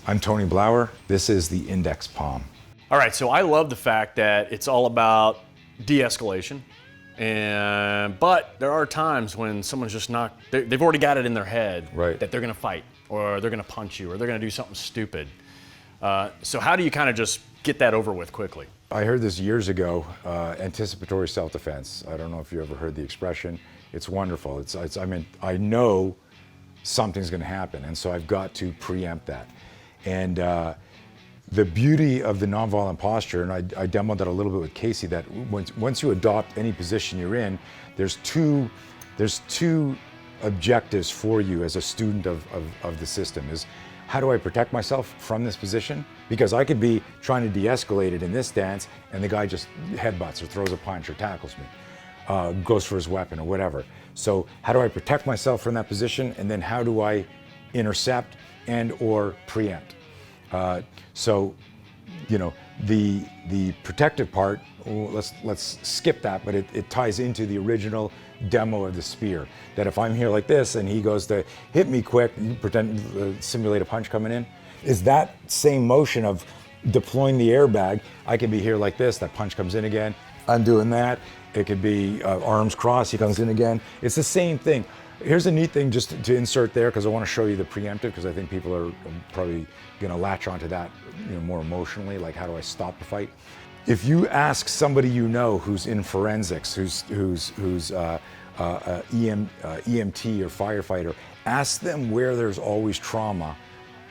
I'm Tony Blauer. This is the index palm. All right, so I love the fact that it's all about de-escalation, but there are times when someone's just not, they've already got it in their head that they're gonna fight, or they're gonna punch you, or they're gonna do something stupid. So how do you kind of just get that over with quickly? I heard this years ago, anticipatory self-defense. I don't know if you ever heard the expression. It's wonderful. I mean, I know something's gonna happen, and so I've got to preempt that. And the beauty of the nonviolent posture, and I demoed that a little bit with Casey, that once you adopt any position you're in, there's two objectives for you as a student of the system. Is how do I protect myself from this position? Because I could be trying to de-escalate it in this stance, and the guy just headbutts or throws a punch or tackles me, goes for his weapon or whatever. So how do I protect myself from that position? And then how do I intercept and or preempt? So, you know, the protective part, let's skip that, but it ties into the original demo of the spear. That if I'm here like this and he goes to hit me quick, pretend simulate a punch coming in, is that same motion of deploying the airbag. I can be here like this, that punch comes in again, I'm doing that. It could be arms crossed, he comes in again. It's the same thing. Here's a neat thing just to insert there, because I want to show you the preemptive, because I think people are probably going to latch onto that, you know, more emotionally, like how do I stop the fight? If you ask somebody you know who's in forensics, who's EMT or firefighter, ask them where there's always trauma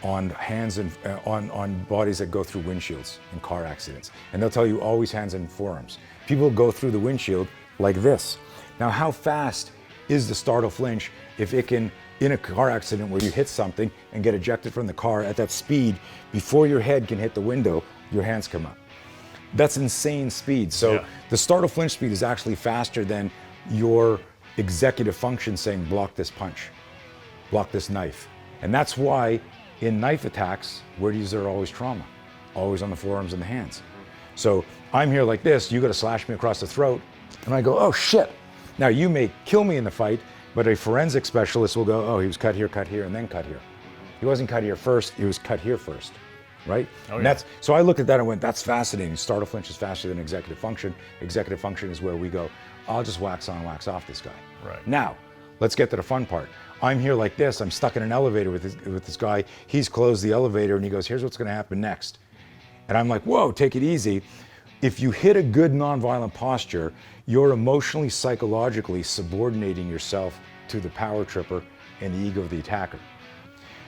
on hands and on bodies that go through windshields in car accidents, and they'll tell you always hands and forearms. People go through the windshield like this. Now, how fast is the startle flinch if it can, in a car accident where you hit something and get ejected from the car at that speed, before your head can hit the window, your hands come up. That's insane speed. So the startle flinch speed is actually faster than your executive function saying, block this punch, block this knife. And that's why in knife attacks, where is there always trauma? Always on the forearms and the hands. So I'm here like this, you gotta slash me across the throat, and I go, oh shit. Now, you may kill me in the fight, but a forensic specialist will go, oh, he was cut here, and then cut here. He wasn't cut here first, he was cut here first, right? Oh, yeah. So I looked at that and went, that's fascinating. Startle flinch is faster than executive function. Executive function is where we go, I'll just wax on, wax off this guy. Right. Now, let's get to the fun part. I'm here like this, I'm stuck in an elevator with this guy. He's closed the elevator and he goes, here's what's gonna happen next. And I'm like, whoa, take it easy. If you hit a good nonviolent posture, you're emotionally, psychologically subordinating yourself to the power tripper and the ego of the attacker.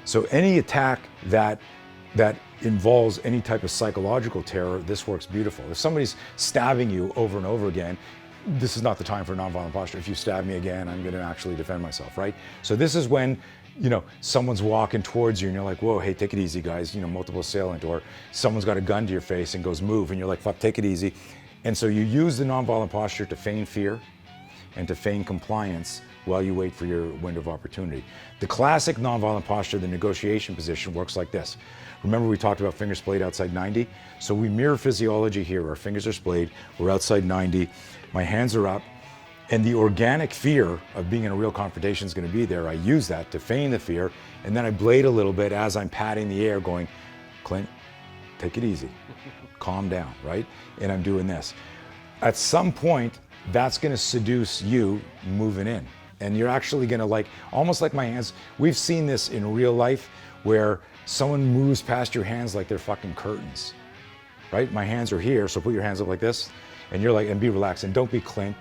So any attack that involves any type of psychological terror, this works beautiful. If somebody's stabbing you over and over again, this is not the time for nonviolent posture. If you stab me again, I'm gonna actually defend myself, right? So this is when, you know, someone's walking towards you and you're like, whoa, hey, take it easy, guys, you know, multiple assailant, or someone's got a gun to your face and goes, move, and you're like, fuck, take it easy. And so you use the nonviolent posture to feign fear and to feign compliance while you wait for your window of opportunity. The classic nonviolent posture, the negotiation position, works like this. Remember we talked about fingers splayed outside 90? So we mirror physiology here. Our fingers are splayed, we're outside 90, my hands are up, and the organic fear of being in a real confrontation is gonna be there. I use that to feign the fear, and then I blade a little bit as I'm patting the air going, Clint, take it easy, calm down, right? And I'm doing this. At some point, that's gonna seduce you moving in. And you're actually gonna like, almost like my hands, we've seen this in real life where someone moves past your hands like they're fucking curtains, right? My hands are here, so put your hands up like this, and you're like, and be relaxed, and don't be Clint,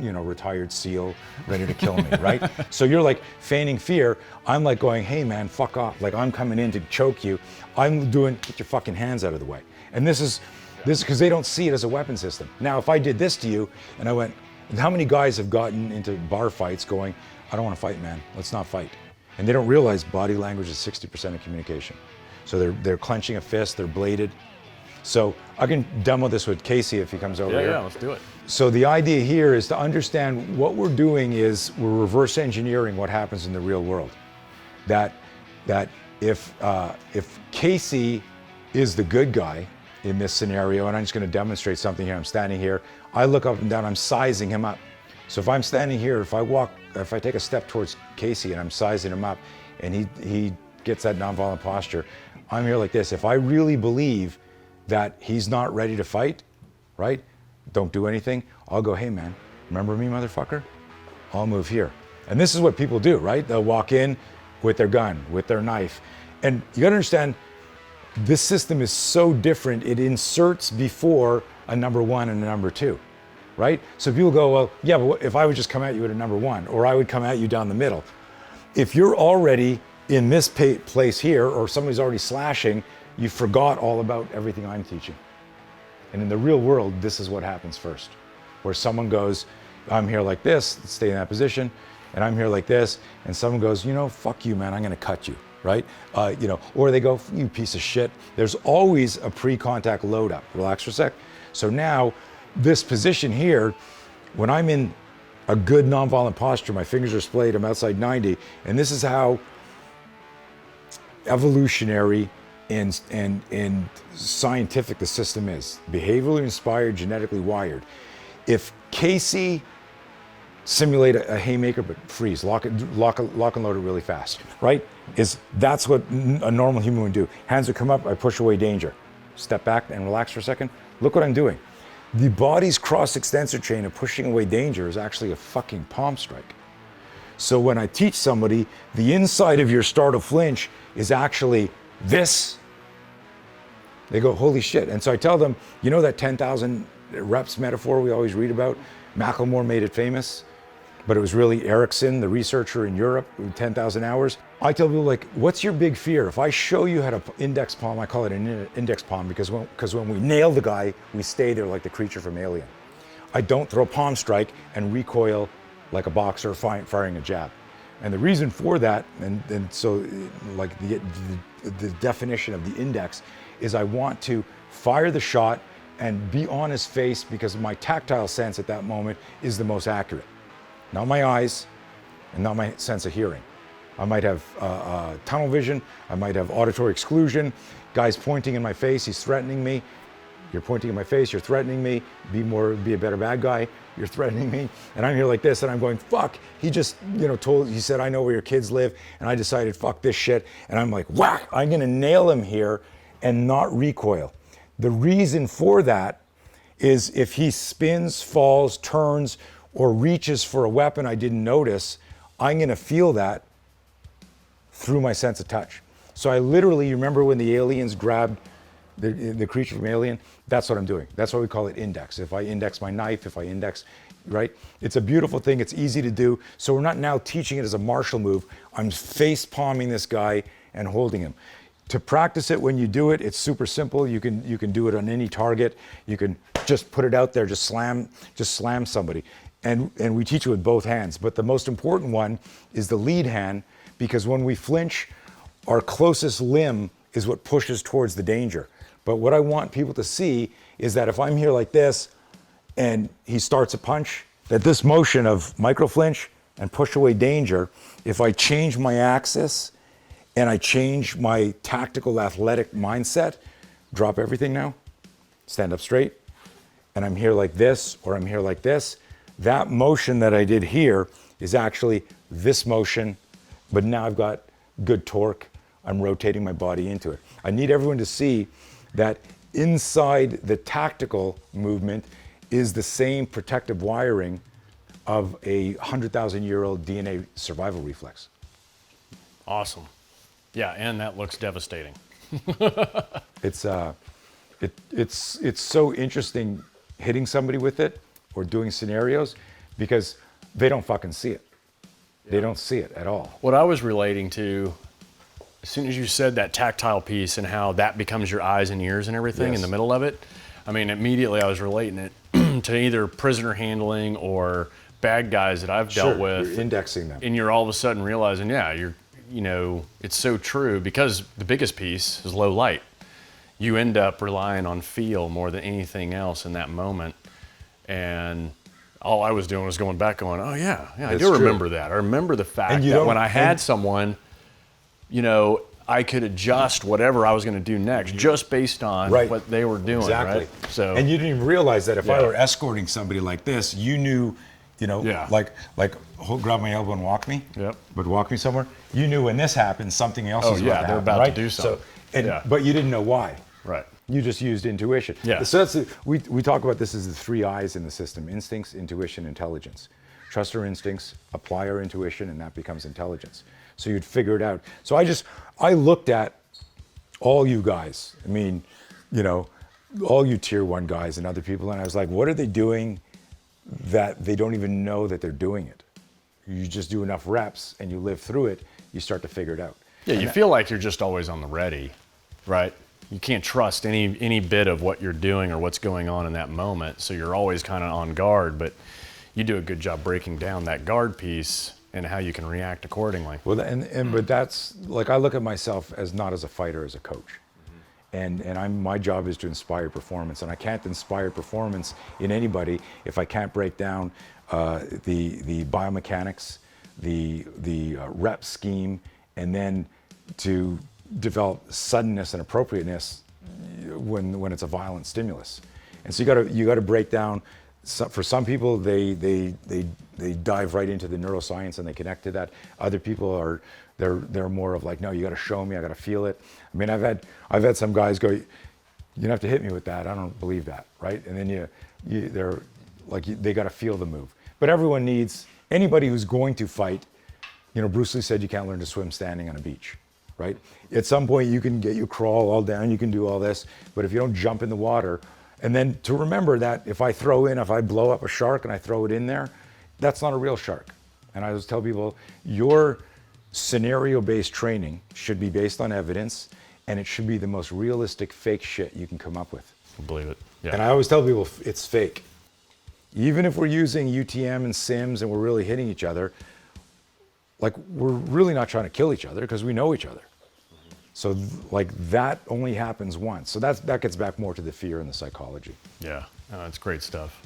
you know, retired SEAL, ready to kill me, right? So you're like feigning fear. I'm like going, hey man, fuck off. Like I'm coming in to choke you. I'm doing, get your fucking hands out of the way. And this is because they don't see it as a weapon system. Now, if I did this to you and I went, how many guys have gotten into bar fights going, I don't want to fight, man, let's not fight. And they don't realize body language is 60% of communication. So they're clenching a fist, they're bladed. So I can demo this with Casey if he comes over here. Yeah, let's do it. So the idea here is to understand what we're doing is we're reverse engineering what happens in the real world. That if Casey is the good guy in this scenario, and I'm just going to demonstrate something here. I'm standing here, I look up and down, I'm sizing him up. So if I'm standing here, if I take a step towards Casey and I'm sizing him up, and he gets that nonviolent posture, I'm here like this. If I really believe that he's not ready to fight, right? Don't do anything. I'll go, hey man, remember me, motherfucker? I'll move here. And this is what people do, right? They'll walk in with their gun, with their knife. And you gotta understand, this system is so different, it inserts before a number one and a number two, right? So people go, well, yeah, but if I would just come at you at a number one, or I would come at you down the middle. If you're already in this place here, or somebody's already slashing, you forgot all about everything I'm teaching. And in the real world, this is what happens first, where someone goes, I'm here like this, stay in that position, and I'm here like this, and someone goes, you know, fuck you, man, I'm gonna cut you, right? Or they go, you piece of shit. There's always a pre-contact load up. Relax for a sec. So now, this position here, when I'm in a good nonviolent posture, my fingers are splayed, I'm outside 90, and this is how evolutionary and scientific the system is. Behaviorally inspired, genetically wired. If Casey simulate a haymaker but freeze, lock and load it really fast, right? That's what a normal human would do. Hands would come up, I push away danger. Step back and relax for a second. Look what I'm doing. The body's cross-extensor chain of pushing away danger is actually a fucking palm strike. So when I teach somebody, the inside of your startle flinch is actually this. They go, holy shit. And so I tell them, you know that 10,000 reps metaphor we always read about? Macklemore made it famous, but it was really Erickson, the researcher in Europe, with 10,000 hours. I tell people, like, what's your big fear? If I show you how to index palm, I call it an index palm because when we nail the guy, we stay there like the creature from Alien. I don't throw palm strike and recoil like a boxer firing a jab. And the reason for that, and so like the definition of the index is I want to fire the shot and be on his face because my tactile sense at that moment is the most accurate. Not my eyes and not my sense of hearing. I might have tunnel vision, I might have auditory exclusion, guy's pointing in my face, he's threatening me. You're pointing in my face, you're threatening me, be a better bad guy, you're threatening me. And I'm here like this and I'm going, fuck, he just, he said, I know where your kids live. And I decided, fuck this shit. And I'm like, whack, I'm gonna nail him here and not recoil. The reason for that is if he spins, falls, turns, or reaches for a weapon I didn't notice, I'm gonna feel that through my sense of touch. So I literally, you remember when the aliens grabbed the creature from Alien? That's what I'm doing. That's why we call it index. If I index my knife, if I index, right? It's a beautiful thing, it's easy to do. So we're not now teaching it as a martial move. I'm face palming this guy and holding him. To practice it when you do it, it's super simple. You can do it on any target. You can just put it out there, just slam somebody. And we teach it with both hands. But the most important one is the lead hand, because when we flinch, our closest limb is what pushes towards the danger. But what I want people to see is that if I'm here like this and he starts a punch, that this motion of micro flinch and push away danger, if I change my axis and I change my tactical athletic mindset, drop everything now, stand up straight, and I'm here like this or I'm here like this, that motion that I did here is actually this motion, but now I've got good torque. I'm rotating my body into it. I need everyone to see that inside the tactical movement is the same protective wiring of a 100,000-year-old DNA survival reflex. Awesome. Yeah, and that looks devastating. It's so interesting hitting somebody with it or doing scenarios because they don't fucking see it. They don't see it at all. What I was relating to, as soon as you said that tactile piece and how that becomes your eyes and ears and everything in the middle of it, I mean, immediately I was relating it to either prisoner handling or bad guys that I've dealt with. You're indexing them. And you're all of a sudden realizing, it's so true because the biggest piece is low light. You end up relying on feel more than anything else in that moment. And all I was doing was going back going, oh yeah, I do remember that. I remember the fact that when I had someone, I could adjust whatever I was going to do next just based on what they were doing. Exactly. Right? So, and you didn't even realize that if I were escorting somebody like this, you knew, like grab my elbow and walk me. Yep. But walk me somewhere. You knew when this happened, something else is about to happen. they're about to do something. So But you didn't know why. Right. You just used intuition. Yeah. So we talk about this as the 3 I's in the system: instincts, intuition, intelligence. Trust our instincts, apply our intuition, and that becomes intelligence. So you'd figure it out. So I looked at all you guys. I mean, all you tier 1 guys and other people, and I was like, what are they doing that they don't even know that they're doing it? You just do enough reps and you live through it, you start to figure it out. Yeah, you feel like you're just always on the ready, right? You can't trust any bit of what you're doing or what's going on in that moment, so you're always kind of on guard, but you do a good job breaking down that guard piece and how you can react accordingly. Well, but that's, like, I look at myself as not as a fighter, as a coach. And my job is to inspire performance, and I can't inspire performance in anybody if I can't break down the biomechanics, the rep scheme, and then to develop suddenness and appropriateness when it's a violent stimulus. And so you got to break down. For some people, they dive right into the neuroscience and they connect to that. Other people they're more of like, no, you got to show me, I got to feel it. I mean, I've had some guys go, you don't have to hit me with that, I don't believe that, right? And then they're like, they got to feel the move. But everyone needs, anybody who's going to fight, Bruce Lee said you can't learn to swim standing on a beach, right? At some point you crawl all down, you can do all this, but if you don't jump in the water, and then to remember that if I blow up a shark and I throw it in there, that's not a real shark. And I always tell people, your scenario-based training should be based on evidence, and it should be the most realistic fake shit you can come up with. I believe it. Yeah. And I always tell people it's fake. Even if we're using UTM and sims and we're really hitting each other, like, we're really not trying to kill each other because we know each other. So like, that only happens once. So that gets back more to the fear and the psychology. Yeah, that's great stuff.